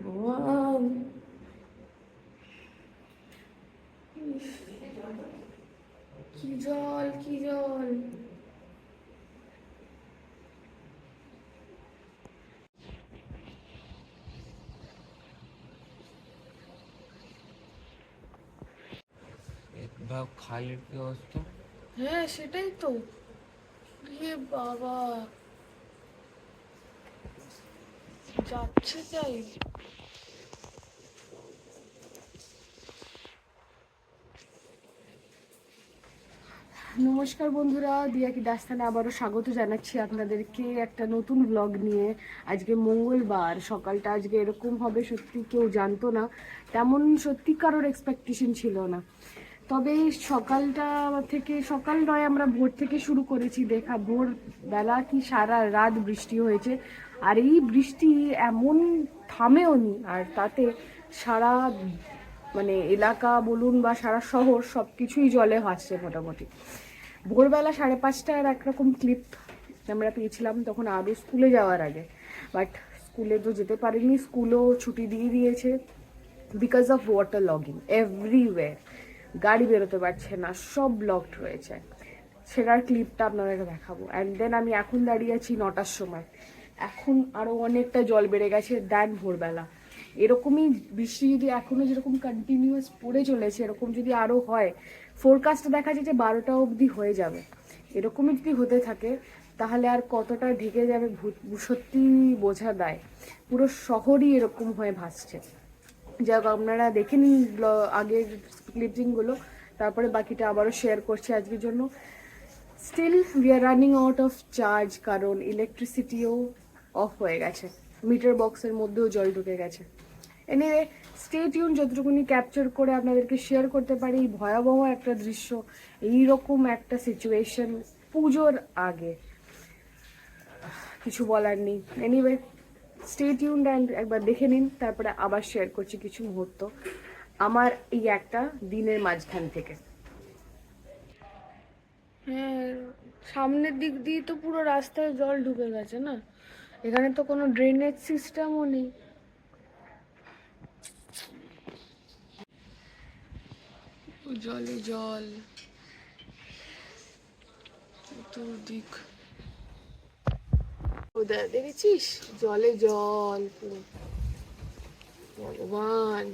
ভগবান, কি জল কি জল। খাইয়ের কি অবস্থা? হ্যাঁ সেটাই তো, রে বাবা যাচ্ছে তাই। নমস্কার বন্ধুরা, দিয়া কি দাস্তানে আবারও স্বাগত জানাচ্ছি আপনাদেরকে একটা নতুন ব্লগ নিয়ে। আজকে মঙ্গলবার, সকালটা আজকে এরকম হবে সত্যি কেউ জানতো না, তেমন সত্যি কারোর এক্সপেকটেশন ছিল না। তবে সকালটা থেকে, সকাল নয় আমরা ভোর থেকে শুরু করেছি দেখা, ভোর বেলা কি সারা রাত বৃষ্টি হয়েছে। আর এই বৃষ্টি এমন থামেও নি, আর তাতে সারা মানে এলাকা বলুন বা সারা শহর সব কিছুই জলে ভাসছে মোটামুটি। ভোরবেলা 5:30টার একরকম ক্লিপ আমরা পেয়েছিলাম, তখন আরও স্কুলে যাওয়ার আগে। বাট স্কুলে তো যেতে পারিনি, স্কুলও ছুটি দিয়ে দিয়েছে because of water logging everywhere. গাড়ি বেরোতে পারছে না, সব ব্লকড রয়েছে। সেটার ক্লিপটা আপনাদেরকে দেখাবো। অ্যান্ড দেন আমি এখন দাঁড়িয়ে আছি 9টার সময়, এখন আরও অনেকটা জল বেড়ে গেছে দেন ভোরবেলা। এরকমই বৃষ্টি যদি এখনো যেরকম কন্টিনিউয়াস পড়ে চলেছে, এরকম যদি আরও হয়, ফোরকাস্টে দেখা যায় যে 12টা অবধি হয়ে যাবে। এরকমই যদি হতে থাকে তাহলে আর কতটা ঢেকে যাবে সত্যি বোঝা দেয়। পুরো শহরই এরকম হয়ে ভাসছে। যাক, আপনারা দেখে নিন আগের ক্লিপিংগুলো, তারপরে বাকিটা আবারও শেয়ার করছি আজকের জন্য। Still we are running out of charge, কারণ ইলেকট্রিসিটিও অফ হয়ে গেছে, মিটার বক্সের মধ্যেও জল ঢুকে গেছে। এনিওয়ে, স্টে টিউন, যতটুকুনি ক্যাপচার করে আপনাদেরকে শেয়ার করতে পারি ভয়াবহ একটা দৃশ্য, এইরকম একটা সিচুয়েশন পুজোর আগে, কিছু বলার নেই। এনিওয়ে, স্টে টিউনড অ্যান্ড একবার দেখে নিন, তারপরে আবার শেয়ার করছি কিছু মুহূর্ত আমার এই একটা দিনের মাঝখান থেকে। হ্যাঁ, সামনের দিক দিয়ে তো পুরো রাস্তায় জল ঢুকে গেছে না, এখানে তো কোনো ড্রেনেজ সিস্টেমও নেই। জলে জল চতুর্দিক, ওদের দেখেছিস জলে জল পুরো। ভগবান,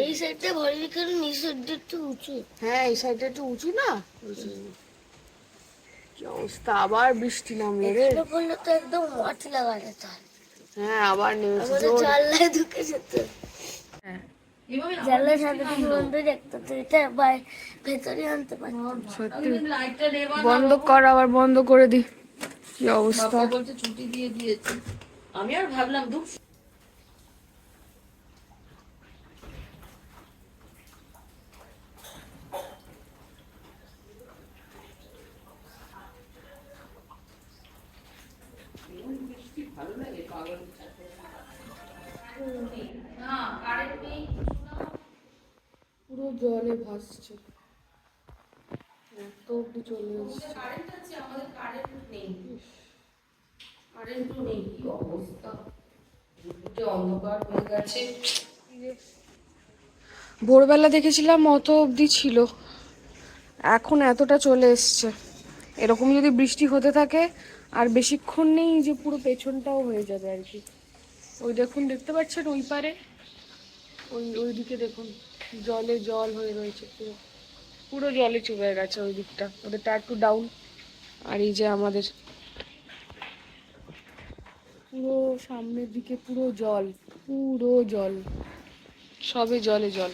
এই সাইডটা ভারী কারণ এই সাইডটা একটু উঁচু। হ্যাঁ এই সাইডটা একটু উঁচু না, কি অবস্থা। আবার বৃষ্টি নামলো রে। এখানে পড়লে তো একদম মাঠ লাগা যেত। হ্যাঁ আবার নেমেছে আমাদের জোর। জানলায় ঢুকে যেত। হ্যাঁ জানলার সাথে বন্ধ রাখতো তো, এটা ভেতরে আনতে পারতো। সত্যি, বন্ধ কর, আবার বন্ধ করে দি। কি অবস্থা। বলছে ছুটি দিয়ে দিয়েছি, আমি আর ভাবলাম দুঃখ। পুরো জলে ভাসছে, এত অব্দি চলে এসছে। কারেন্ট আছে, আমাদের কারেন্ট নেই, কারেন্টও নেই, কি অবস্থা, যে অন্ধকার হয়ে গেছে। ভোরবেলা দেখেছিলাম অত অবধি ছিল, এখন এতটা চলে এসছে। এরকম যদি বৃষ্টি হতে থাকে আর বেশিক্ষণ নেই যে পুরো পেছনটাও হয়ে যাবে আর কি। ওই দেখুন, দেখতে পাচ্ছেন ওই পারে, ওইদিকে দেখুন জলে জল হয়ে রয়েছে, পুরো পুরো জলে চুবে গেছে ওই দিকটা, ওদেরটা একটু ডাউন। আর এই যে আমাদের পুরো সামনের দিকে পুরো জল, পুরো জল, সবে জলে জল।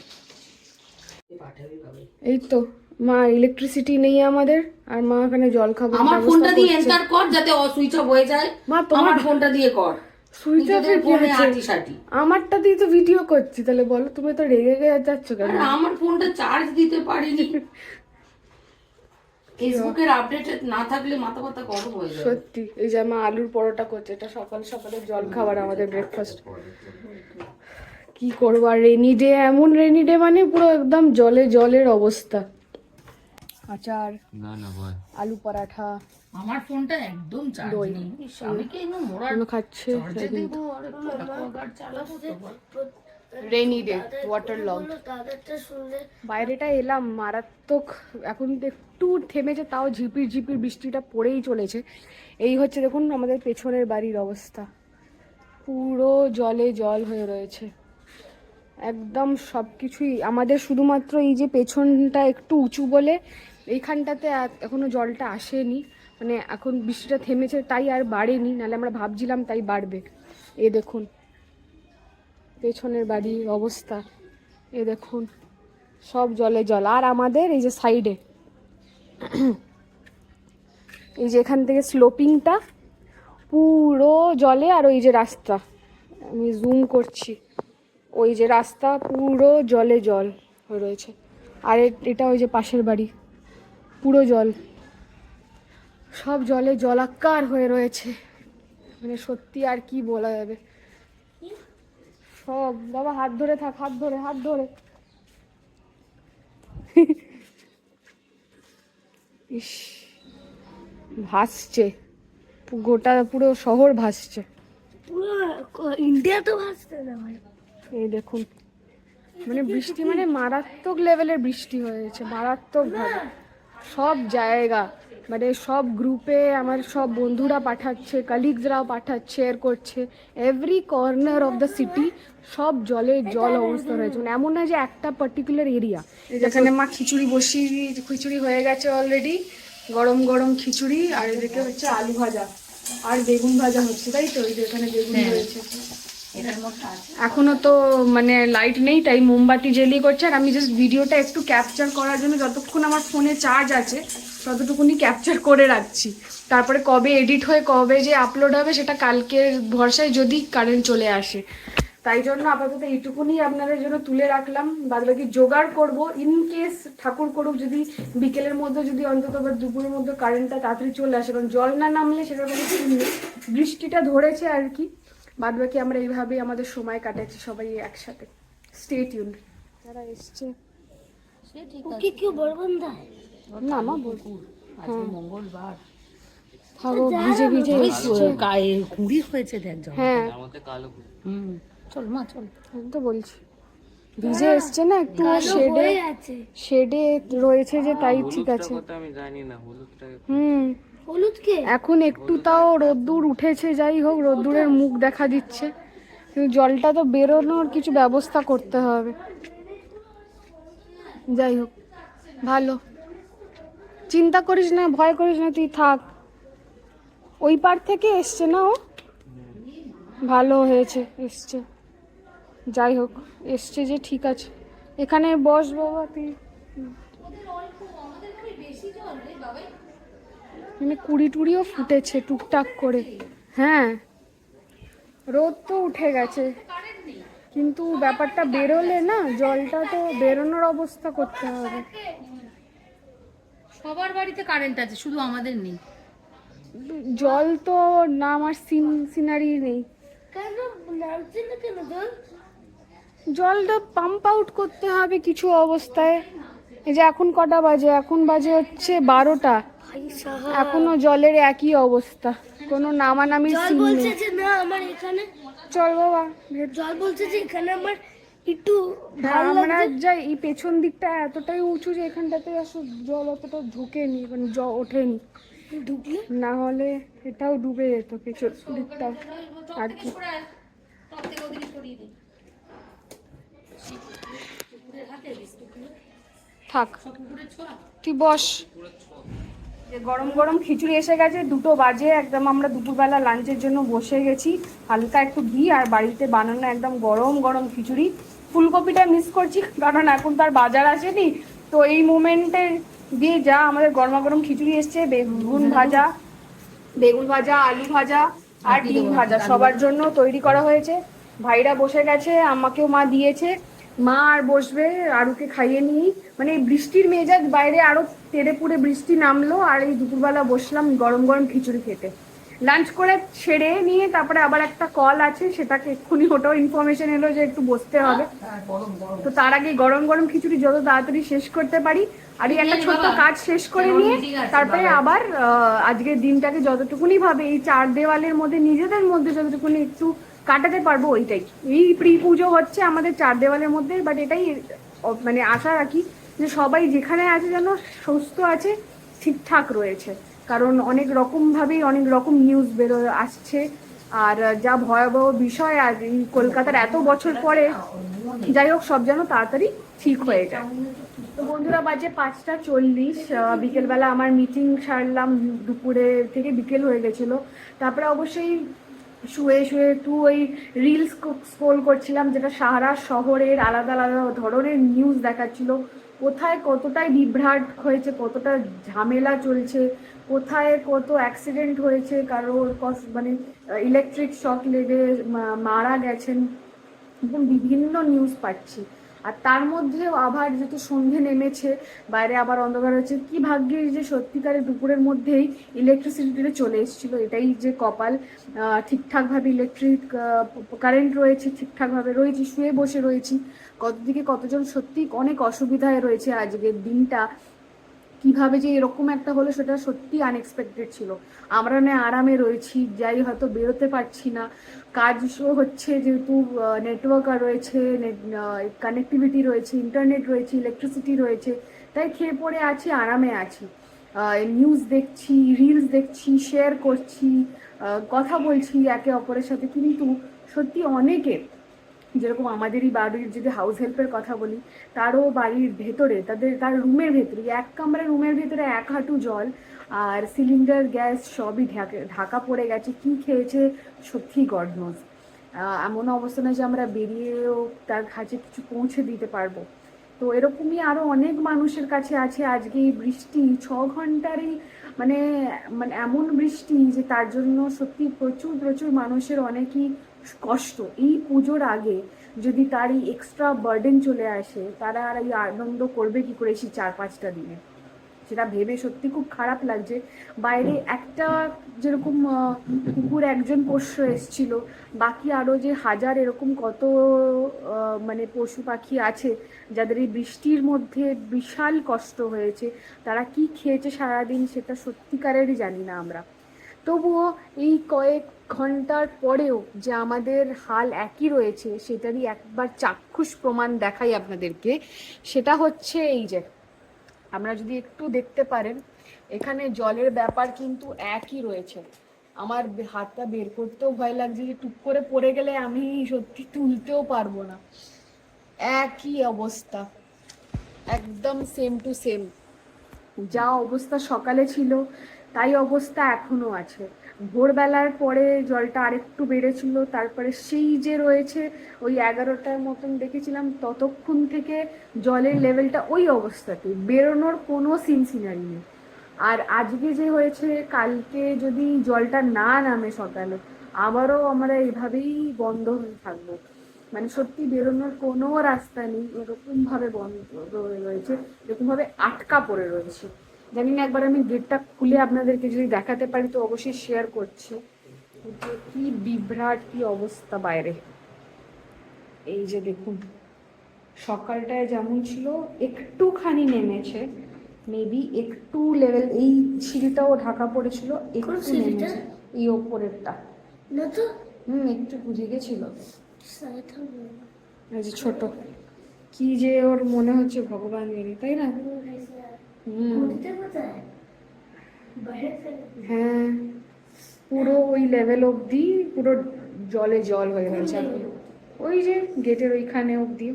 এই তো মা, ইলেকট্রিসিটি নেই আমাদের, আর মা এখানে জল খাবো। আমার ফোনটা দিয়ে এন্টার কর যাতে সুইচ অফ হয়ে যায়। মা তোমার ফোনটা দিয়ে কর, সুইচ অফের কি আছে? আমারটা দিয়ে তো ভিডিও করছি, তাহলে বলো তুমি তো রেগে যাচ্ছ কেন? আমার ফোনটা চার্জ দিতে পারিনি, ফেসবুকের আপডেট না থাকলে মাথা ব্যথা গরম হয়ে যায় সত্যি। এই যে মা আলুর পরোটা করছে, এটা সকাল সকালে জল খাবার, আমাদের ব্রেকফাস্ট। কি করবো আর, রেনি ডে, এমন রেনি ডে মানে পুরো একদম জলে জলের অবস্থা। আচার, আলু পরাঠা, আমার ফোনটা একদম চার্জ দই। নেই। স্বামীকে এনে মোড়ার এগুলো খাচ্ছে চার্জে দেবো আর অ্যাকোয়াগার্ড চালাবো তো বল। Rainy day water log. দাদারটা শুনলে বাইরেটা এলাম মারাত্মক, এখন একটু থেমেছে, তাও ঝিপির ঝিপির বৃষ্টিটা পড়েই চলেছে। এই হচ্ছে দেখুন আমাদের পেছনের বাড়ির অবস্থা, পুরো জলে জল হয়ে রয়েছে একদম সব কিছুই। আমাদের শুধুমাত্র এই যে পেছনটা একটু উঁচু বলে এইখানটাতে এখনো জলটা আসেনি, মানে এখন বৃষ্টিটা থেমেছে তাই আর বাড়েনি, নাহলে আমরা ভাবছিলাম তাই বাড়বে। এ দেখুন পেছনের বাড়ির অবস্থা, এ দেখুন সব জলে জল। আর আমাদের এই যে সাইডে এই যে এখান থেকে স্লোপিংটা পুরো জলে, আর ওই যে রাস্তা আমি জুম করছি, ওই যে রাস্তা পুরো জলে জল হয়ে রয়েছে। আর এটা ওই যে পাশের বাড়ি, পুরো জল, সব জলে জলাকার হয়ে রয়েছে, মানে সত্যি আর কি বলা যাবে। সব বাবা হাত ধরে থাক, হাত ধরে হাত ধরে। ইস, ভাসছে গোটা, পুরো শহর ভাসছে। পুরো ইন্ডিয়া তো ভাসতে না ভাই। এই দেখুন মানে বৃষ্টি মানে মারাত্মক লেভেলের বৃষ্টি হয়েছে, মারাত্মক ভাবে সব জায়গা, মানে সব গ্রুপে আমার সব বন্ধুরা পাঠাচ্ছে, কালিগসরাও পাঠাচ্ছে, শেয়ার করছে, every corner of the city সব জলে জল অবস্থা হয়েছে। মানে এমন না যে একটা পার্টিকুলার এরিয়া। যেখানে মা খিচুড়ি বসিয়ে, খিচুড়ি হয়ে গেছে অলরেডি, গরম গরম খিচুড়ি, আর এদিকে হচ্ছে আলু ভাজা আর বেগুন ভাজা হচ্ছে, তাই তো? ওই যে এখানে বেগুন রয়েছে। এটার মধ্যে আছে এখনো তো মানে লাইট নেই, তাই মোমবাতি জ্বালিয়ে করছে। আর আমি জাস্ট ভিডিওটা একটু ক্যাপচার করার জন্য যতক্ষণ আমার ফোনে চার্জ আছে ততটুকুনি ক্যাপচার করে রাখছি, তারপরে কবে এডিট হয়ে কবে যে আপলোড হবে সেটা কালকের ভরসায়, যদি কারেন্ট চলে আসে। তাই জন্য আপাতত এইটুকুনি আপনাদের জন্য তুলে রাখলাম, বাদ বাকি জোগাড় করবো ইন কেস ঠাকুর করুক, যদি বিকেলের মধ্যে, যদি অন্তত বা দুপুরের মধ্যে কারেন্টটা তাড়াতাড়ি চলে আসে, কারণ জল না নামলে সেটা কোনো ঠিক নেই, বৃষ্টিটা ধরেছে আর কি। বাদ বাকি আমরা এইভাবেই আমাদের সময় কাটাচ্ছি সবাই একসাথে। Stay tuned. যারা এসছে সে ঠিক ওকে কেউ বলবেন না না মা বলবো, আজকে মঙ্গলবার থাকো ভিজে ভিজে এসছে। গায়ে কুড়ি হয়েছে দেখ জল। হ্যাঁ তার মধ্যে কালো কুকুর। চল মা চল। আমি তো বলছি ভিজে এসছে না, একটু হয়ে আছে। শেডে রয়েছে যে তাই ঠিক হলুদটা আছে। কথা আমি জানি না, হলুদটা হলুদ কে? এখন একটু তাও রোদ্দুর উঠেছে, যাই হোক রোদ্দুরের মুখ দেখা দিচ্ছে, কিন্তু জলটা তো বেরোনোর কিছু ব্যবস্থা করতে হবে। যাই হোক ভালো, চিন্তা করিস না, ভয় করিস না, তুই থাক। ওই পার থেকে এসছে না ও, ভালো হয়েছে এসছে, যাই হোক এসছে যে ঠিক আছে। এখানে বস বাবা তুই, মানে কুড়ি টুড়িও ফুটেছে টুকটাক করে। হ্যাঁ রোদ তো উঠে গেছে, কিন্তু ব্যাপারটা বেরোলে না, জলটা তো বেরোনোর অবস্থা করতে হবে। সবার বাড়িতে কারেন্ট আছে, শুধু আমাদের নেই। জল তো না, আমার সিনারি নেই, কেন নামছে না কেন জল? জলটা পাম্প আউট করতে হবে কিছু অবস্থায়। এই যে এখন কটা বাজে, এখন বাজে হচ্ছে 12টা, ভাই সাহা, এখনো জলের একই অবস্থা, কোনো নামানামির জল সিন বলছে নেই। যে না আমার এখানে, চল বাবা জল বলছে যে এখানে আমার একটু হ্যাঁ, ভালো আমরা লাগছে। যাই, এই পেছন দিকটা এতটাই উঁচু যে এখানটাতে আসলে জল অতটা ঢোকেনি, মানে ওঠেনি, ঢুকলে না হলে এটাও ডুবে যেত পেছন দিকটাও আর কি। থাক তুই বস। যে গরম গরম খিচুড়ি এসে গেছে, 2টো বাজে একদম, আমরা দুপুরবেলা লাঞ্চের জন্য বসে গেছি। হালকা একটু ঘি আর বাড়িতে বানানো একদম গরম গরম খিচুড়ি। ফুলকপিটা মিস করছি কারণ এখন তো আর বাজার আসেনি, তো এই মোমেন্টে দিয়ে যা আমাদের গরমা গরম খিচুড়ি এসছে, বেগুন ভাজা, আলু ভাজা আর ডিম ভাজা সবার জন্য তৈরি করা হয়েছে। ভাইরা বসে গেছে, আমাকেও মা দিয়েছে, মা আর বসবে, আরুকে খাইয়ে নিই। মানে এই বৃষ্টির মেজাজ, বাইরে আরো তেড়ে পুড়ে বৃষ্টি নামলো, আর এই দুপুরবেলা বসলাম গরম গরম খিচুড়ি খেতে। লাঞ্চ করে ছেড়ে নিয়ে তারপরে আবার একটা কল আছে, সেটাকে এক্ষুনি ওটাও ইনফরমেশন এলো যে একটু বসতে হবে। তো তার আগে গরম গরম খিচুড়ি যত তাড়াতাড়ি শেষ করতে পারি, আর এই একটা ছোট্ট কাজ শেষ করে নিয়ে তারপরে আবার আজকের দিনটাকে যতটুকুনি ভাবে এই চার দেওয়ালের মধ্যে নিজেদের মধ্যে যতটুকুনি একটু কাটাতে পারবো ওইটাই। এই প্রি পুজো হচ্ছে আমাদের চার দেওয়ালের মধ্যে, বাট এটাই মানে আশা রাখি যে সবাই যেখানে আছে যেন সুস্থ আছে, ঠিকঠাক রয়েছে, কারণ অনেক রকমভাবেই অনেক রকম নিউজ আসছে। আর যা ভয়াবহ বিষয়, আর এই কলকাতার এত বছর পরে যাই হোক সব যেন তাড়াতাড়ি ঠিক হয়ে যায়। তো বন্ধুরা, বাজে 5:40, বিকেলবেলা আমার মিটিং সারলাম, দুপুরে থেকে বিকেল হয়ে গেছিলো। তারপরে অবশ্যই শুয়ে শুয়ে একটু ওই রিলস স্ক্রোল করছিলাম, যেটা সারা শহরের আলাদা আলাদা ধরনের নিউজ দেখাচ্ছিল। কোথায় কতটাই বিভ্রাট হয়েছে, কতটা ঝামেলা চলছে, কোথায় কত অ্যাক্সিডেন্ট হয়েছে, কারোর মানে ইলেকট্রিক শক লেগে মারা গেছেন, এবং বিভিন্ন নিউজ পাচ্ছি। আর তার মধ্যেও আবার যেহেতু সন্ধে নেমেছে, বাইরে আবার অন্ধকার হচ্ছে, কি ভাগ্যে যে সত্যিকারের দুপুরের মধ্যেই ইলেকট্রিসিটিটা চলে এসেছিলো, এটাই যে কপাল। ঠিকঠাকভাবে ইলেকট্রিক কারেন্ট রয়েছে, ঠিকঠাকভাবে রয়েছি, শুয়ে বসে রয়েছি। কতদিকে কতজন সত্যি অনেক অসুবিধায় রয়েছে আজকের দিনটা। কিভাবে যে এরকম একটা হলো সেটা সত্যি আনএক্সপেক্টেড ছিল। আমরা না আরামে রয়েছি, যাই হয়তো বেরোতে পারছি না, কাজও হচ্ছে যেহেতু নেটওয়ার্ক রয়েছে, কানেক্টিভিটি রয়েছে, ইন্টারনেট রয়েছে, ইলেকট্রিসিটি রয়েছে, তাই খেয়ে পড়ে আছি, আরামে আছি। নিউজ দেখছি, রিলস দেখছি, শেয়ার করছি, কথা বলছি একে অপরের সাথে। কিন্তু সত্যি অনেকের, যেরকম আমাদেরই বাড়ির যদি হাউস হেল্পের কথা বলি, তারও বাড়ির ভেতরে তার রুমের ভেতরে, এক কামরা রুমের ভেতরে 1 হাঁটু জল, আর সিলিন্ডার গ্যাস সবই ঢাকা পড়ে গেছে। কি খেয়েছে সত্যি গড নোজ। এমন অবস্থা না যে আমরা বেরিয়েও তার কাছে কিছু পৌঁছে দিতে পারবো। তো এরকমই আরও অনেক মানুষের কাছে আছে। আজকে এই বৃষ্টি 6 ঘন্টারই মানে মানে এমন বৃষ্টি যে তার জন্য সত্যি প্রচুর প্রচুর মানুষের অনেকই কষ্ট। এই পুজোর আগে যদি তার এই এক্সট্রা বার্ডেন চলে আসে, তারা আর এই আনন্দ করবে কি করে সেই 4-5টা দিনে, সেটা ভেবে সত্যি খুব খারাপ লাগছে। বাইরে একটা যেরকম কুকুর একজন পোষ্য এসেছিল, বাকি আরও যে হাজার এরকম কত মানে পশু পাখি আছে যাদের এই বৃষ্টির মধ্যে বিশাল কষ্ট হয়েছে, তারা কি খেয়েছে সারাদিন সেটা সত্যিকারেরই জানি না আমরা। তবুও এই কয়েক ঘন্টার পরেও যে আমাদের হাল একই রয়েছে সেটারই একবার চাক্ষুষ প্রমাণ দেখাই আপনাদেরকে। সেটা হচ্ছে এই যে আমরা যদি একটু দেখতে পারেন, এখানে জলের ব্যাপার কিন্তু একই রয়েছে। আমার হাতটা বের করতেও ভয় লাগছে যে টুক করে পড়ে গেলে আমি সত্যি তুলতেও পারবো না। একই অবস্থা, একদম সেম টু সেম। যা অবস্থা সকালে ছিল তাই অবস্থা এখনো আছে। ভোরবেলার পরে জলটা আরেকটু বেড়েছিল, তারপরে সেই যে রয়েছে ওই 11টার মতন দেখেছিলাম, ততক্ষণ থেকে জলের লেভেলটা ওই অবস্থাতেই, বেরোনোর কোনো সিনারি নেই। আর আজকে যে হয়েছে, কালকে যদি জলটা না নামে সকালে, আবারও আমরা এভাবেই বন্ধ হয়ে থাকবো। মানে সত্যি বেরোনোর কোনো রাস্তা নেই, এরকমভাবে বন্ধ রয়েছে, এরকমভাবে আটকা পড়ে রয়েছে। জানি না, একবার আমি গেটটা খুলে আপনাদেরকে যদি দেখাতে পারি তো অবশ্যই শেয়ার করছি যে কি বিভ্রাট, কি অবস্থা বাইরে। এই যে দেখুন, সকালটায় যেমন ছিল একটুখানি নেমেছে, মেবি একটু লেভেল, এই সিঁড়িটাও ঢাকা পড়েছিল, একটু নেমেছে এই ওপরেরটা। একটু বুঝে গেছিল। এই যে ছোট কি যে ওর মনে হচ্ছে ভগবান জানে, তাই না? হ্যাঁ, পুরো ওই লেভেল অবধি পুরো জলে জল হয়ে গেছে। ওই যে গেটের ওইখানে অবধি।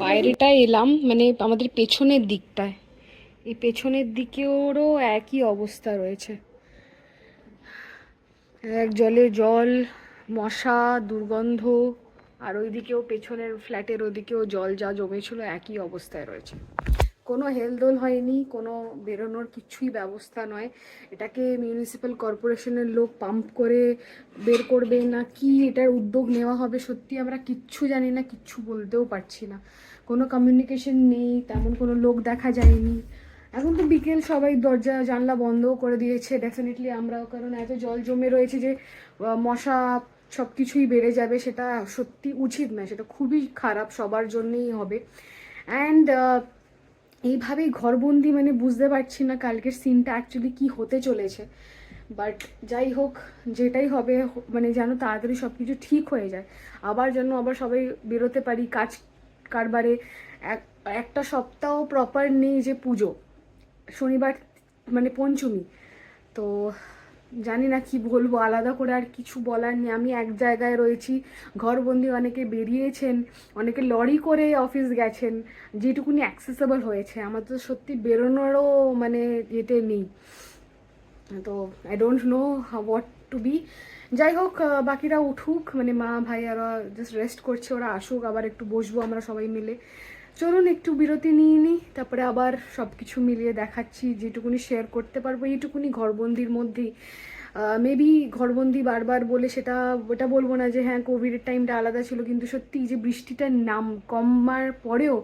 বাইরেটা এলাম, মানে আমাদের পেছনের দিকটায়, এই পেছনের দিকেও একই অবস্থা রয়েছে। এক জলে জল, মশা, দুর্গন্ধ, আর ওইদিকেও পেছনের ফ্ল্যাটের ওদিকেও জল যা জমেছিল একই অবস্থায় রয়েছে। কোনো হেলদোল হয়নি, কোনো বেরোনোর কিছুই ব্যবস্থা নয়। এটাকে মিউনিসিপ্যাল কর্পোরেশনের লোক পাম্প করে বের করবে না কি এটার উদ্যোগ নেওয়া হবে, সত্যি আমরা কিচ্ছু জানি না, কিচ্ছু বলতেও পারছি না। কোনো কমিউনিকেশন নেই, তেমন কোনো লোক দেখা যায়নি। এখন তো বিকেল, সবাই দরজা জানলা বন্ধও করে দিয়েছে ডেফিনেটলি আমরাও, কারণ এত জল জমে রয়েছে যে মশা সব কিছুই বেড়ে যাবে, সেটা সত্যি উচিত না, সেটা খুবই খারাপ, সবার জন্যই হবে। অ্যান্ড এইভাবেই ঘরবন্দি, মানে বুঝতে পারছি না কালকের সিনটা অ্যাকচুয়ালি কি হতে চলেছে। বাট যাই হোক, যেটাই হবে মানে যেন তাড়াতাড়ি সব কিছু ঠিক হয়ে যায়, আবার যেন আবার সবাই বেরোতে পারি কাজ কারবারে। একটা সপ্তাহ প্রপার নেই, যে পুজো শনিবার মানে পঞ্চমী, তো জানি না কি বলবো, আলাদা করে আর কিছু বলার নেই। আমি এক জায়গায় রয়েছি, ঘরবন্দি, অনেকে বেরিয়েছেন, অনেকে লরি করে অফিস গেছেন, যেটুকুনি অ্যাক্সেসেবল হয়েছে। আমার তো সত্যি বেরোনোরও মানে যেতে নেই, তো I don't know what to be. যাই হোক, বাকিরা উঠুক, মানে মা ভাই আরও জাস্ট রেস্ট করছে, ওরা আসুক, আবার একটু বসবো আমরা সবাই মিলে। চলুন একটু বিরতি নিয়ে নিই, তারপরে আবার সব কিছু মিলিয়ে দেখাচ্ছি, যেটুকুনি শেয়ার করতে পারবো এইটুকুনি ঘরবন্দির মধ্যেই। মেবি ঘরবন্দি বারবার বলে সেটা ওটা বলবো না যে হ্যাঁ কোভিডের টাইমটা আলাদা ছিল, কিন্তু সত্যি যে বৃষ্টিটার নাম কমার পরেও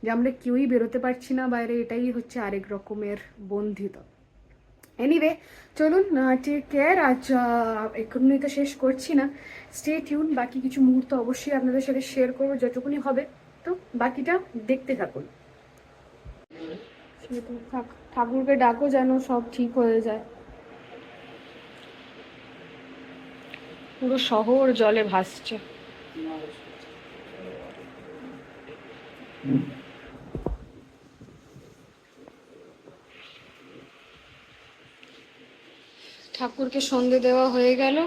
যে আমরা কেউই বেরোতে পারছি না বাইরে, এটাই হচ্ছে আরেক রকমের বন্ধিতা। এনিওয়ে চলুন, টেক কেয়ার। আজ এক্ষুনি তো শেষ করছি না, স্টে টিউন, বাকি কিছু মুহূর্ত অবশ্যই আপনাদের সাথে শেয়ার করবো যতটুকুনি হবে, তো বাকিটা দেখতে থাকুন। ঠাকুরকে ডাকো যেন সব ঠিক হয়ে যায়। পুরো শহর জলে ভাসছে। ঠাকুরকে সন্ধে দেওয়া হয়ে গেল।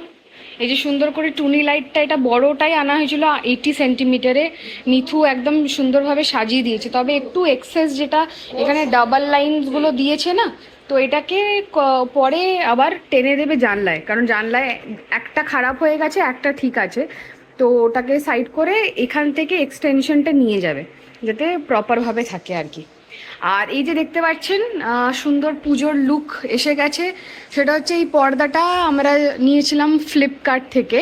এই যে সুন্দর করে টুনি লাইটটা, এটা বড়টাই আনা হয়েছিল 80 সেন্টিমিটারে, নিথু একদম সুন্দরভাবে সাজিয়ে দিয়েছে। তবে একটু এক্সেস যেটা এখানে ডাবল লাইনসগুলো দিয়েছে না, তো এটাকে পরে আবার টেনে দেবে জানলায়, কারণ জানলায় একটা খারাপ হয়ে গেছে, একটা ঠিক আছে, তো ওটাকে সাইড করে এখান থেকে এক্সটেনশনটা নিয়ে যাবে যাতে প্রপারভাবে থাকে আর কি। আর এই যে দেখতে পাচ্ছেন সুন্দর পুজোর লুক এসে গেছে, সেটা হচ্ছে এই পর্দাটা আমরা নিয়েছিলাম ফ্লিপকার্ট থেকে,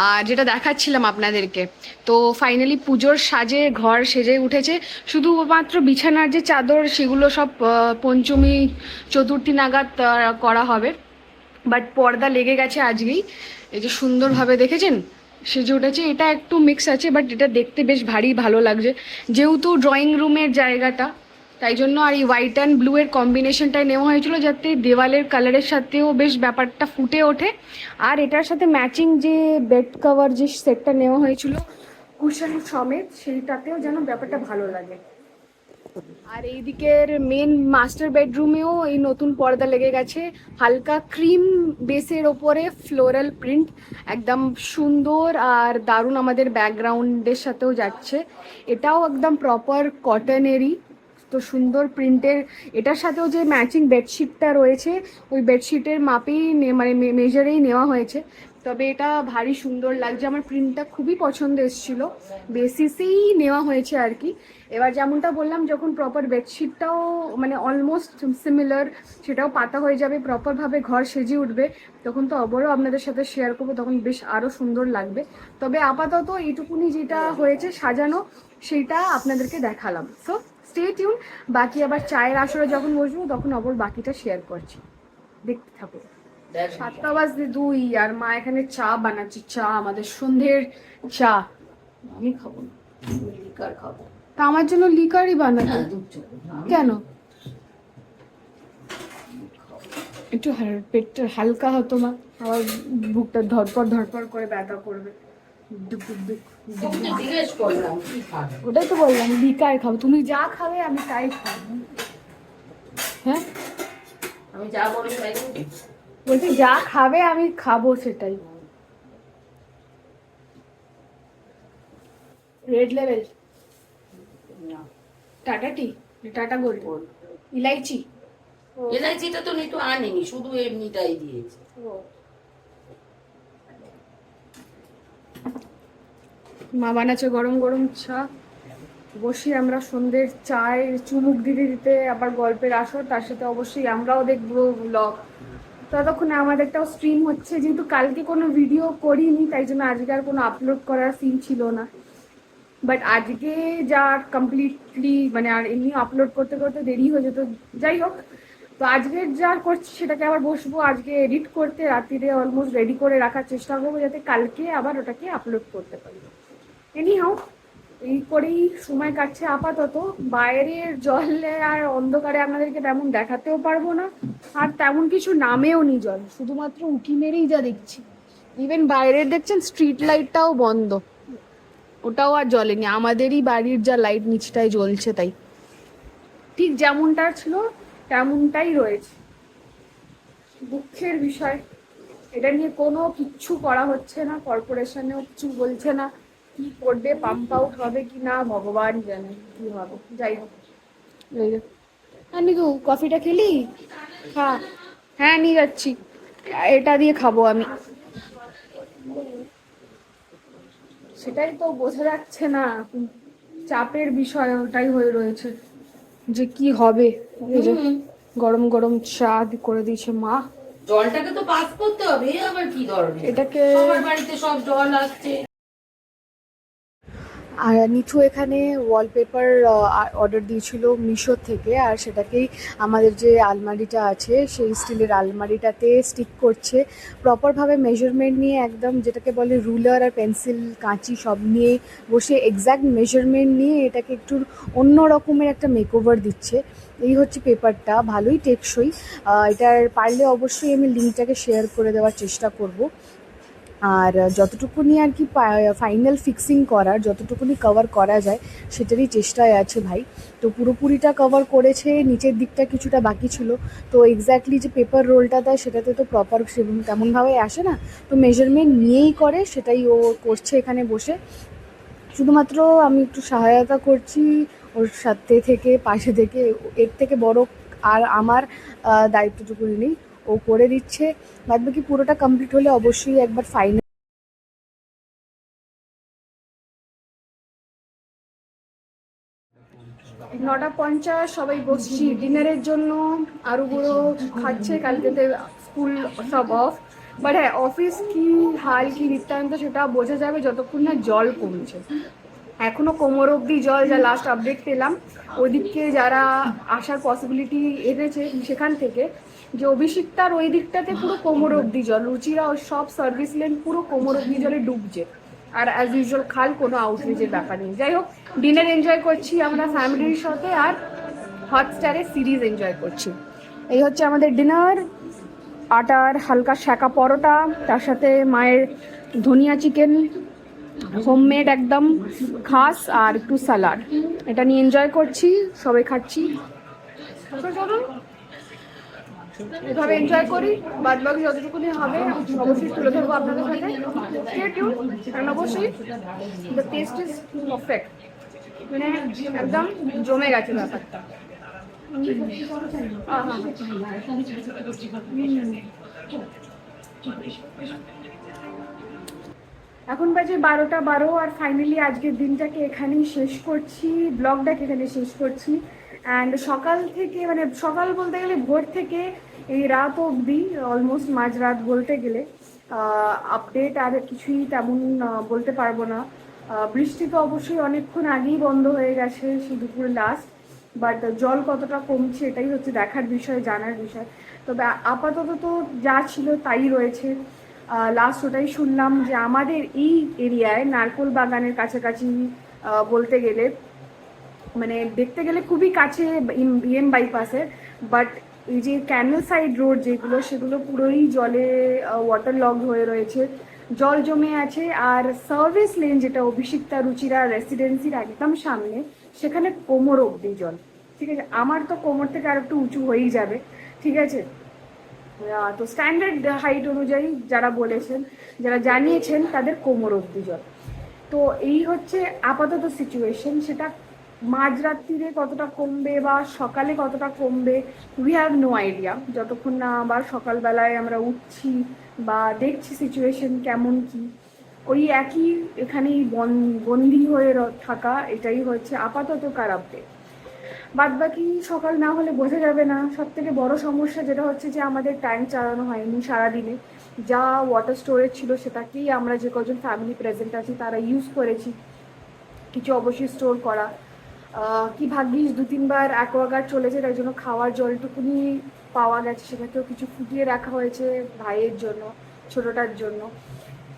আর যেটা দেখাচ্ছিলাম আপনাদেরকে। তো ফাইনালি পুজোর সাজে ঘর সেজে উঠেছে, শুধুমাত্র বিছানার যে চাদর সেগুলো সব পঞ্চমী চতুর্থী নাগাদ করা হবে, বাট পর্দা লেগে গেছে আজকেই। এই যে সুন্দরভাবে দেখেছেন সেজে উঠেছে, এটা একটু মিক্স আছে, বাট এটা দেখতে বেশ ভারী ভালো লাগছে, যেহেতু ড্রয়িং রুমের জায়গাটা, তাই জন্য। আর এই হোয়াইট অ্যান্ড ব্লু এর কম্বিনেশনটাই নেওয়া হয়েছিল, যাতে দেওয়ালের কালারের সাথেও বেশ ব্যাপারটা ফুটে ওঠে। আর এটার সাথে ম্যাচিং যে বেড কভার যে সেটটা নেওয়া হয়েছিল কুশন সমেত, সেইটাতেও যেন ব্যাপারটা ভালো লাগে। আর এই দিকের মেন মাস্টার বেডরুমেও এই নতুন পর্দা লেগে গেছে, হালকা ক্রিম বেসের ওপরে ফ্লোরাল প্রিন্ট, একদম সুন্দর আর দারুণ, আমাদের ব্যাকগ্রাউন্ডের সাথেও যাচ্ছে। এটাও একদম প্রপার কটনেরই, তো সুন্দর প্রিন্টের। এটার সাথেও যে ম্যাচিং বেডশিটটা রয়েছে, ওই বেডশিটের মাপেই মানে মেজারেই নেওয়া হয়েছে। তবে এটা ভারী সুন্দর লাগছে, আমার প্রিন্টটা খুবই পছন্দ এসেছিল, বেসিসেই নেওয়া হয়েছে আর কি। এবার যেমনটা বললাম, যখন প্রপার বেডশিটটাও মানে অলমোস্ট সিমিলার, সেটাও পাতা হয়ে যাবে, প্রপারভাবে ঘর সেজে উঠবে, তখন তো আবারও আপনাদের সাথে শেয়ার করবো, তখন বেশ আরও সুন্দর লাগবে। তবে আপাতত এইটুকুনি যেটা হয়েছে সাজানো, সেইটা আপনাদেরকে দেখালাম। সো স্টে টিউন, বাকি আবার চায়ের আসরে যখন বসবো তখন আবার বাকিটা শেয়ার করছি, দেখতে থাকো। 7:02 আর মা এখানে চা বানাচ্ছে, চা আমাদের সন্ধ্যের চা। আমি খাবো না, লিকার খাবো। তা আমার জন্য লিকারই বানাবে কেন? একটু পেটটা হালকা হতো মা, আবার বুকটা ধরপড় ধরপড় করে ব্যথা করবে। দুক দুক দুক দুক দুক। জিজ্ঞেস করলাম কি খাবে। ওটাই তো বললাম লিকার খাবো, তুমি যা খাবে আমি তাই খাবো। হ্যাঁ আমি যা বলি তাই করবি? বলছি যা খাবে আমি খাবো সেটাই। রেড লেভেল, টাটা টি, টাটা গোল্ড, ইলাইচি। এলাইচিটা তো নিতু আনিনি, শুধু এমনিটাই দিয়েছে। মা বানাচ্ছে গরম গরম চা, বসি আমরা সন্ধ্যের চায় চুমুক দিতে দিতে, আবার গল্পের আসর, তার সাথে অবশ্যই আমরাও দেখবো ব্লগ। ততক্ষণে আমাদেরটাও স্ট্রিম হচ্ছে, যেহেতু কালকে কোনো ভিডিও করিনি তাই জন্য আজকে আর কোনো আপলোড করার সিন ছিল না। বাট আজকে যা কমপ্লিটলি মানে আর এমনি আপলোড করতে করতে দেরি হয়ে যেত, যাই হোক। তো আজকে যা করছি সেটাকে আবার বসবো আজকে এডিট করতে, রাত্রিরে অলমোস্ট রেডি করে রাখার চেষ্টা করবো যাতে কালকে আবার ওটাকে আপলোড করতে পারি। এনি হাউ এই করেই সময় কাটছে আপাতত। বাইরের জলে আর অন্ধকারে আপনাদেরকে তেমন দেখাতেও পারবো না, আর তেমন কিছু নামেও নি জল, শুধুমাত্র উঁকি মেরেই যা দেখছি। ইভেন বাইরের দেখছেন স্ট্রিট লাইটটাও বন্ধ, ওটাও আর জ্বলেনি, আমাদেরই বাড়ির যা লাইট নিচটায় জ্বলছে তাই। ঠিক যেমনটা ছিল তেমনটাই রয়েছে। দুঃখের বিষয়, এটা নিয়ে কোনো কিচ্ছু করা হচ্ছে না, কর্পোরেশনেও কিছু বলছে না। কি করবে, পাম্প আউট হবে কি না ভগবান জানে কি হবে। যাই হোক, নিতু কফিটা খেলি? হ্যাঁ হ্যাঁ নিয়ে যাচ্ছি, এটা দিয়ে খাবো আমি। সেটাই তো বোঝা যাচ্ছে না, চাপের বিষয় ওটাই হয়ে রয়েছে যে কি হবে। এই যে গরম গরম চা করে দিয়েছে মা। জলটাকে তো পাস করতে হবে, এ আবার কি ধরনের? এটাকে সবার বাড়িতে সব জল আসছে। আর নিচু এখানে ওয়ালপেপার অর্ডার দিয়েছিল মিশো থেকে, আর সেটাকেই আমাদের যে আলমারিটা আছে সেই স্টিলের আলমারিটাতে স্টিক করছে প্রপারভাবে, মেজারমেন্ট নিয়ে একদম, যেটাকে বলে রুলার আর পেন্সিল কাঁচি সব নিয়ে বসে এক্স্যাক্ট মেজারমেন্ট নিয়ে এটাকে একটু অন্য রকমের একটা মেকওভার দিচ্ছে। এই হচ্ছে পেপারটা, ভালোই টেকসই। এটার পারলে অবশ্যই আমি লিঙ্কটাকে শেয়ার করে দেওয়ার চেষ্টা করব। আর যতটুকুনি আর কি ফাইনাল ফিক্সিং করার, যতটুকুনি কভার করা যায় সেটারই চেষ্টায় আছে ভাই। তো পুরোপুরিটা কভার করেছে, নিচের দিকটা কিছুটা বাকি ছিল। তো এক্স্যাক্টলি যে পেপার রোলটা দেয় সেটাতে তো প্রপার তেমনভাবে আসে না, তো মেজারমেন্ট নিয়েই করে, সেটাই ও করছে এখানে বসে। শুধুমাত্র আমি একটু সহায়তা করছি ওর সাথে থেকে, পাশে থেকে। এর থেকে বড় আর আমার দায়িত্বটুকুনি নেই, ও করে দিচ্ছে। বাদবাকি পুরোটা কমপ্লিট হলে অবশ্যই একবার ফাইনাল 9:50 সবাই বসছি ডিনারের জন্য। আরও বুড়ো খাচ্ছে, কালকেতে স্কুল সব অফ। বাট হ্যাঁ, অফিস কি হাল কি বৃত্তান্ত সেটা বোঝা যাবে যতক্ষণ না জল কমছে। এখনো কোমর অবধি জল, যা লাস্ট আপডেট পেলাম ওইদিকে যারা আসার পসিবিলিটি এনেছে সেখান থেকে, যে অভিষিক্তার ওই দিকটাতে পুরো কোমর অবধি জল, রুচিরা ওর সব সার্ভিস লেন পুরো কোমর অবধি জলে ডুবছে। আর অ্যাজ ইউজুয়াল খাল, কোনো আউটরিচের ব্যাপার নেই। যাই হোক, ডিনার এনজয় করছি আমরা ফ্যামিলির সাথে, আর হটস্টারে সিরিজ এনজয় করছি। এই হচ্ছে আমাদের ডিনার। আটার হালকা শাঁকা পরোটা, তার সাথে মায়ের ধনিয়া চিকেন হোমমেড একদম খাস, আর একটু স্যালাড। এটা নিয়ে এনজয় করছি, সবাই খাচ্ছি। এভাবে এনজয় করি, বাদ বাকি যতটুকুনি হবে অবশ্যই তুলে ধরবো আপনাদের সাথে। স্টে টিউন, কারণ অবশ্যই দ্য টেস্ট ইজ পারফেক্ট, মানে একদম জমে গেছে ব্যাপারটা। এখন বাজে 12:12, আর ফাইনালি আজকের দিনটাকে এখানেই শেষ করছি, ব্লগটাকে এখানে শেষ করছি। অ্যান্ড সকাল থেকে, মানে সকাল বলতে গেলে ভোর থেকে এই রাত অবধি, অলমোস্ট মাঝরাত বলতে গেলে, আপডেট আর কিছুই তেমন বলতে পারবো না। বৃষ্টি তো অবশ্যই অনেকক্ষণ আগেই বন্ধ হয়ে গেছে, সেই দুপুর লাস্ট। বাট জল কতটা কমছে এটাই হচ্ছে দেখার বিষয়, জানার বিষয়। তবে আপাতত তো যা ছিল তাই রয়েছে। লাস্ট ওটাই শুনলাম যে আমাদের এই এরিয়ায় নারকোল বাগানের কাছাকাছি, বলতে গেলে মানে দেখতে গেলে খুবই কাছে ইএম বাইপাসে, বাট এই যে ক্যানেল সাইড রোড যেগুলো, সেগুলো পুরোই জলে ওয়াটার লগ হয়ে রয়েছে, জল জমে আছে। আর সার্ভিস লেন যেটা অভিষিক্তা রুচিরা রেসিডেন্সির একদম সামনে, সেখানে কোমর অবধি জল। ঠিক আছে, আমার তো কোমর থেকে আর একটু উঁচু হয়েই যাবে, ঠিক আছে। তো স্ট্যান্ডার্ড হাইট অনুযায়ী যারা বলেছেন, যারা জানিয়েছেন, তাদের কোমর অবধি জল। তো এই হচ্ছে আপাতত সিচুয়েশন। সেটা মাঝরাত্রিরে কতটা কমবে বা সকালে কতটা কমবে, উই হ্যাভ নো আইডিয়া, যতক্ষণ না আবার সকালবেলায় আমরা উঠছি বা দেখছি সিচুয়েশন কেমন কি। ওই একই এখানেই বন্দি হয়ে থাকা, এটাই হচ্ছে আপাতত আপডেট। বাদ বাকি সকাল না হলে বোঝা যাবে না। সব থেকে বড় সমস্যা যেটা হচ্ছে যে আমাদের ট্যাঙ্ক চালানো হয়নি সারাদিনে। যা ওয়াটার স্টোরেজ ছিল সেটাকেই আমরা যে কজন ফ্যামিলি প্রেজেন্ট আছি তারা ইউজ করেছি, কিছু অবশ্যই স্টোর করা। কি ভাগ্যিস 2-3 বার অ্যাকোয়াগার্ড চলেছে, তাই জন্য খাওয়ার জলটুকুনি পাওয়া গেছে, সেটাকেও কিছু ফুটিয়ে রাখা হয়েছে ভাইয়ের জন্য, ছোটোটার জন্য।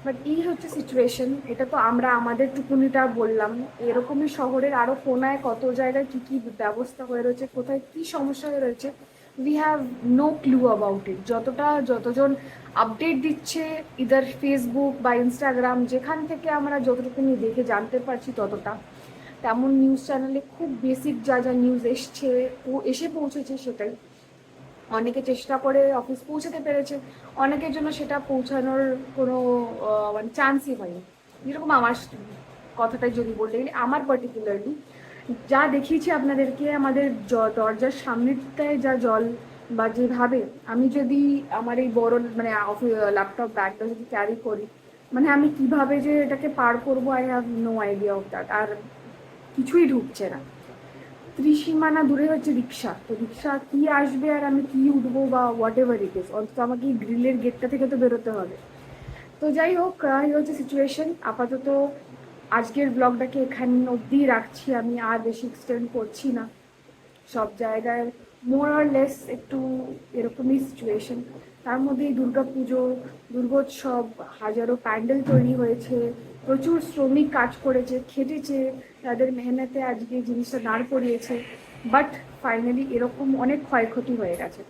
বাট এই হচ্ছে সিচুয়েশন। এটা তো আমরা আমাদের টুকুনিটা বললাম, এরকমই শহরের আরও কোনায় কত জায়গায় কী কী ব্যবস্থা হয়ে রয়েছে, কোথায় কী সমস্যা হয়ে রয়েছে, we have no clue about it. যতজন আপডেট দিচ্ছে ইদার ফেসবুক বা ইনস্টাগ্রাম, যেখান থেকে আমরা যতটুকুনি দেখে জানতে পারছি ততটা, তেমন নিউজ চ্যানেলে খুব বেসিক যা যা নিউজ এসে পৌঁছেছে সেটাই। অনেকে চেষ্টা করে অফিস পৌঁছাতে পেরেছে, অনেকের জন্য সেটা পৌঁছানোর কোনো মানে চান্সই হয়নি। যেরকম আমার কথাটাই যদি বলতে গেলে, আমার পার্টিকুলারলি যা দেখিয়েছি আপনাদেরকে, আমাদের দরজার সামনেটায় যা জল বা যেভাবে আমি যদি আমার এই বড় মানে ল্যাপটপ ব্যাগটা যদি ক্যারি করি, মানে আমি কিভাবে যে এটাকে পার করবো, I have no idea of that. আর কিছুই ঢুকছে না। ত্রিসীমানা দূরে হচ্ছে রিক্সা, তো রিক্সা কি আসবে আর আমি কি উঠবো বা হোয়াট এভার ইট ইজ, অন্তত আমাকে এই গ্রিলের গেটটা থেকে তো বেরোতে হবে। তো যাই হোক, এই হচ্ছে সিচুয়েশন। আপাতত আজকের ব্লগটাকে এখানে অবধি রাখছি, আমি আর বেশি এক্সটেন্ড করছি না। সব জায়গায় মোর আর লেস একটু এরকমই সিচুয়েশন। তার মধ্যেই দুর্গাপুজো, দুর্গোৎসব, হাজারো প্যান্ডেল তৈরি হয়েছে, প্রচুর শ্রমিক কাজ করেছে, খেটেছে, তাদের মেহনতে আজকে এই জিনিসটা দাঁড় করিয়েছে। বাট ফাইনালি এরকম অনেক ক্ষয়ক্ষতি হয়ে গেছে।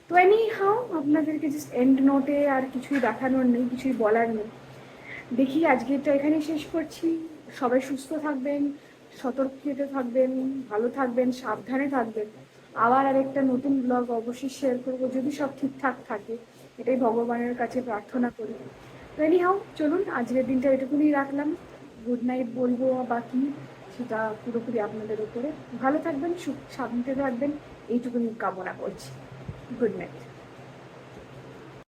তো এনি হাও, আপনাদেরকে জাস্ট এন্ড নোটে আর কিছুই দেখানোর নেই, কিছুই বলার নেই। দেখি আজকেরটা এখানেই শেষ করছি। সবাই সুস্থ থাকবেন, সতর্কতে থাকবেন, ভালো থাকবেন, সাবধানে থাকবেন। আবার আরেকটা নতুন ব্লগ অবশ্যই শেয়ার করবো, যদি সব ঠিকঠাক থাকে, এটাই ভগবানের কাছে প্রার্থনা করি। তো এনি হাও, চলুন আজকের দিনটা এটুকুনি রাখলাম। গুড নাইট বলবো বা কি, সেটা পুরোপুরি আপনাদের উপরে। ভালো থাকবেন, সাবধানে থাকবেন, এইটুকুনি কামনা করছি। Good night.